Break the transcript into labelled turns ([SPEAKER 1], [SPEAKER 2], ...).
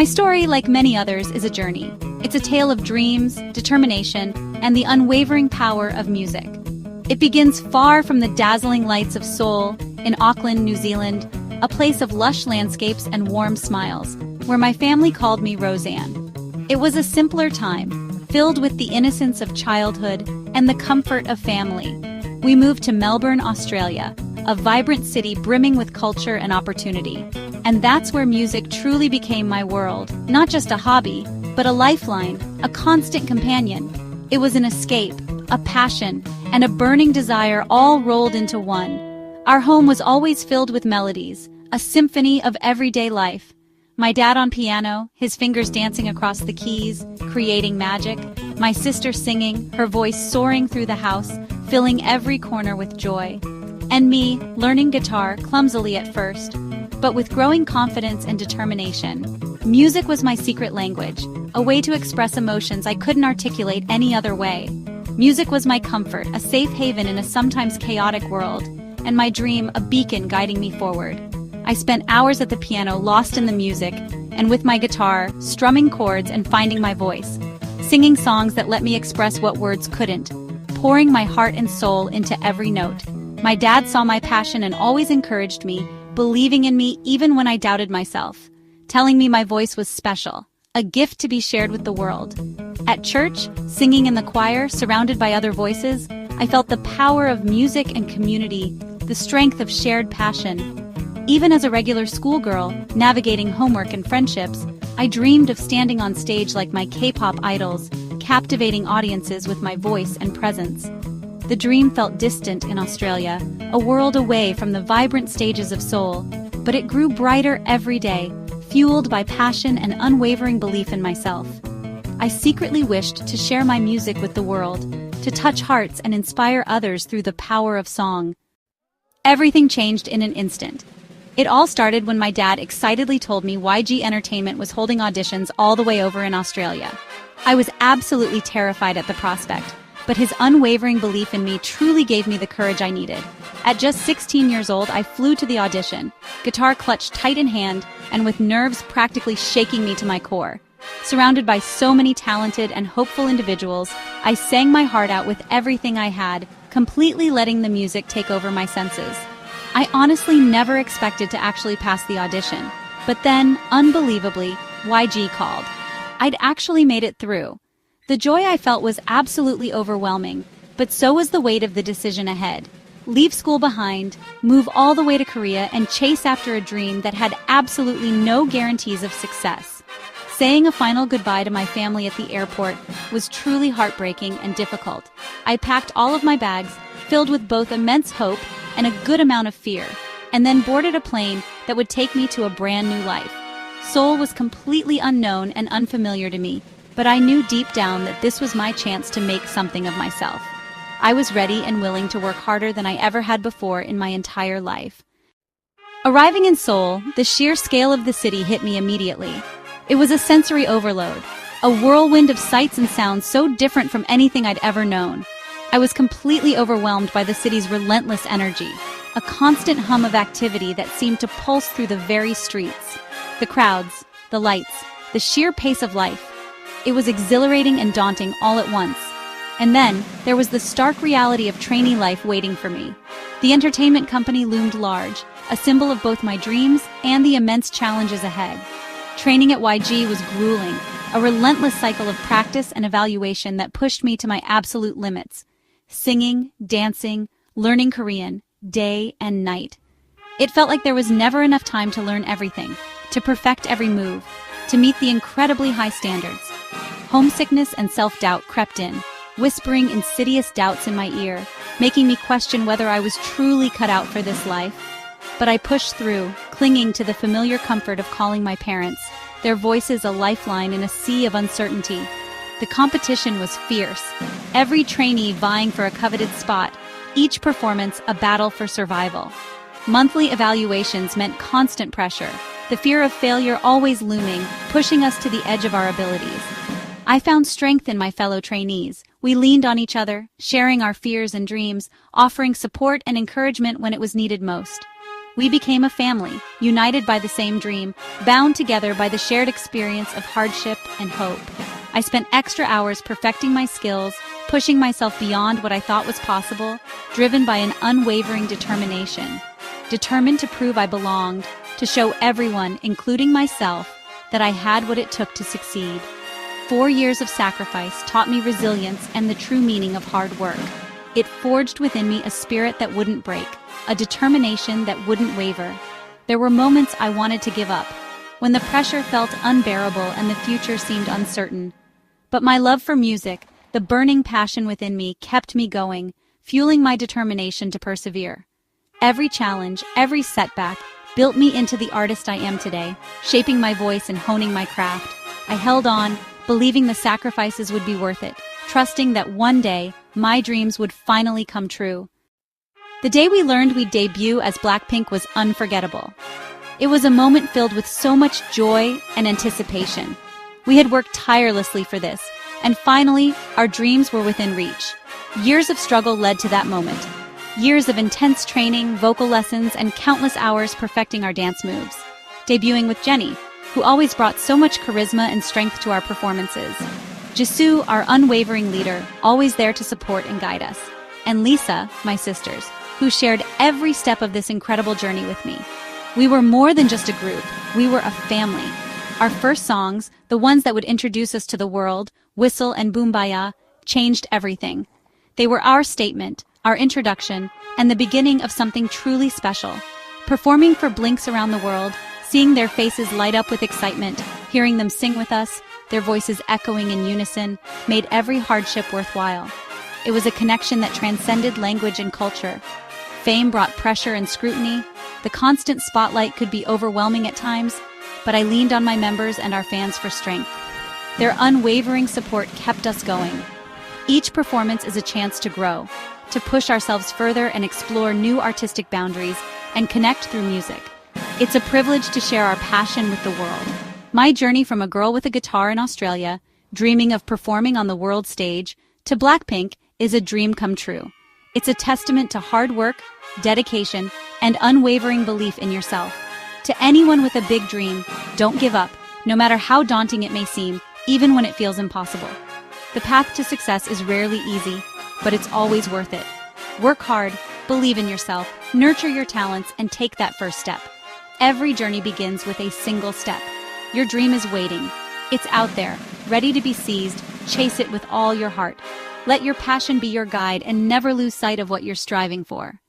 [SPEAKER 1] My story, like many others, is a journey. It's a tale of dreams, determination, and the unwavering power of music. It begins far from the dazzling lights of Seoul, in Auckland, New Zealand, a place of lush landscapes and warm smiles, where my family called me Roseanne. It was a simpler time, filled with the innocence of childhood and the comfort of family. We moved to Melbourne, Australia, a vibrant city brimming with culture and opportunity. And that's where music truly became my world, not just a hobby, but a lifeline, a constant companion. It was an escape, a passion, and a burning desire all rolled into one. Our home was always filled with melodies, a symphony of everyday life. My dad on piano, his fingers dancing across the keys, creating magic. My sister singing, her voice soaring through the house, filling every corner with joy. And me, learning guitar clumsily at first, but with growing confidence and determination. Music was my secret language, a way to express emotions I couldn't articulate any other way. Music was my comfort, a safe haven in a sometimes chaotic world, and my dream, a beacon guiding me forward. I spent hours at the piano lost in the music, and with my guitar, strumming chords and finding my voice, singing songs that let me express what words couldn't, pouring my heart and soul into every note. My dad saw my passion and always encouraged me, believing in me even when I doubted myself, telling me my voice was special, a gift to be shared with the world. At church, singing in the choir, surrounded by other voices, I felt the power of music and community, the strength of shared passion. Even as a regular schoolgirl, navigating homework and friendships, I dreamed of standing on stage like my K-pop idols, captivating audiences with my voice and presence. The dream felt distant in Australia, a world away from the vibrant stages of Seoul, but it grew brighter every day, fueled by passion and unwavering belief in myself. I secretly wished to share my music with the world, to touch hearts and inspire others through the power of song. Everything changed in an instant. It all started when my dad excitedly told me YG Entertainment was holding auditions all the way over in Australia. I was absolutely terrified at the prospect, but his unwavering belief in me truly gave me the courage I needed. At just 16 years old, I flew to the audition, guitar clutched tight in hand, and with nerves practically shaking me to my core. Surrounded by so many talented and hopeful individuals, I sang my heart out with everything I had, completely letting the music take over my senses. I honestly never expected to actually pass the audition, but then, unbelievably, YG called. I'd actually made it through. The joy I felt was absolutely overwhelming, but so was the weight of the decision ahead. Leave school behind, move all the way to Korea, and chase after a dream that had absolutely no guarantees of success. Saying a final goodbye to my family at the airport was truly heartbreaking and difficult. I packed all of my bags, filled with both immense hope and a good amount of fear, and then boarded a plane that would take me to a brand new life. Seoul was completely unknown and unfamiliar to me, but I knew deep down that this was my chance to make something of myself. I was ready and willing to work harder than I ever had before in my entire life. Arriving in Seoul, the sheer scale of the city hit me immediately. It was a sensory overload, a whirlwind of sights and sounds so different from anything I'd ever known. I was completely overwhelmed by the city's relentless energy, a constant hum of activity that seemed to pulse through the very streets. The crowds, the lights, the sheer pace of life. It was exhilarating and daunting all at once. And then, there was the stark reality of trainee life waiting for me. The entertainment company loomed large, a symbol of both my dreams and the immense challenges ahead. Training at YG was grueling, a relentless cycle of practice and evaluation that pushed me to my absolute limits. Singing, dancing, learning Korean, day and night. It felt like there was never enough time to learn everything, to perfect every move, to meet the incredibly high standards. Homesickness and self-doubt crept in, whispering insidious doubts in my ear, making me question whether I was truly cut out for this life. But I pushed through, clinging to the familiar comfort of calling my parents, their voices a lifeline in a sea of uncertainty. The competition was fierce, every trainee vying for a coveted spot, each performance a battle for survival. Monthly evaluations meant constant pressure, the fear of failure always looming, pushing us to the edge of our abilities. I found strength in my fellow trainees. We leaned on each other, sharing our fears and dreams, offering support and encouragement when it was needed most. We became a family, united by the same dream, bound together by the shared experience of hardship and hope. I spent extra hours perfecting my skills, pushing myself beyond what I thought was possible, driven by an unwavering determination. Determined to prove I belonged, to show everyone, including myself, that I had what it took to succeed. 4 years of sacrifice taught me resilience and the true meaning of hard work. It forged within me a spirit that wouldn't break, a determination that wouldn't waver. There were moments I wanted to give up, when the pressure felt unbearable and the future seemed uncertain. But my love for music, the burning passion within me, kept me going, fueling my determination to persevere. Every challenge, every setback, built me into the artist I am today, shaping my voice and honing my craft. I held on, believing the sacrifices would be worth it, trusting that one day, my dreams would finally come true. The day we learned we'd debut as Blackpink was unforgettable. It was a moment filled with so much joy and anticipation. We had worked tirelessly for this, and finally, our dreams were within reach. Years of struggle led to that moment. Years of intense training, vocal lessons, and countless hours perfecting our dance moves. Debuting with Jennie, who always brought so much charisma and strength to our performances. Jisoo, our unwavering leader, always there to support and guide us. And Lisa, my sisters, who shared every step of this incredible journey with me. We were more than just a group, we were a family. Our first songs, the ones that would introduce us to the world, Whistle and Boombaya, changed everything. They were our statement, our introduction, and the beginning of something truly special. Performing for Blinks around the world, seeing their faces light up with excitement, hearing them sing with us, their voices echoing in unison, made every hardship worthwhile. It was a connection that transcended language and culture. Fame brought pressure and scrutiny. The constant spotlight could be overwhelming at times, but I leaned on my members and our fans for strength. Their unwavering support kept us going. Each performance is a chance to grow, to push ourselves further and explore new artistic boundaries and connect through music. It's a privilege to share our passion with the world. My journey from a girl with a guitar in Australia, dreaming of performing on the world stage, to Blackpink is a dream come true. It's a testament to hard work, dedication, and unwavering belief in yourself. To anyone with a big dream, don't give up, no matter how daunting it may seem, even when it feels impossible. The path to success is rarely easy, but it's always worth it. Work hard, believe in yourself, nurture your talents, and take that first step. Every journey begins with a single step. Your dream is waiting. It's out there, ready to be seized. Chase it with all your heart. Let your passion be your guide and never lose sight of what you're striving for.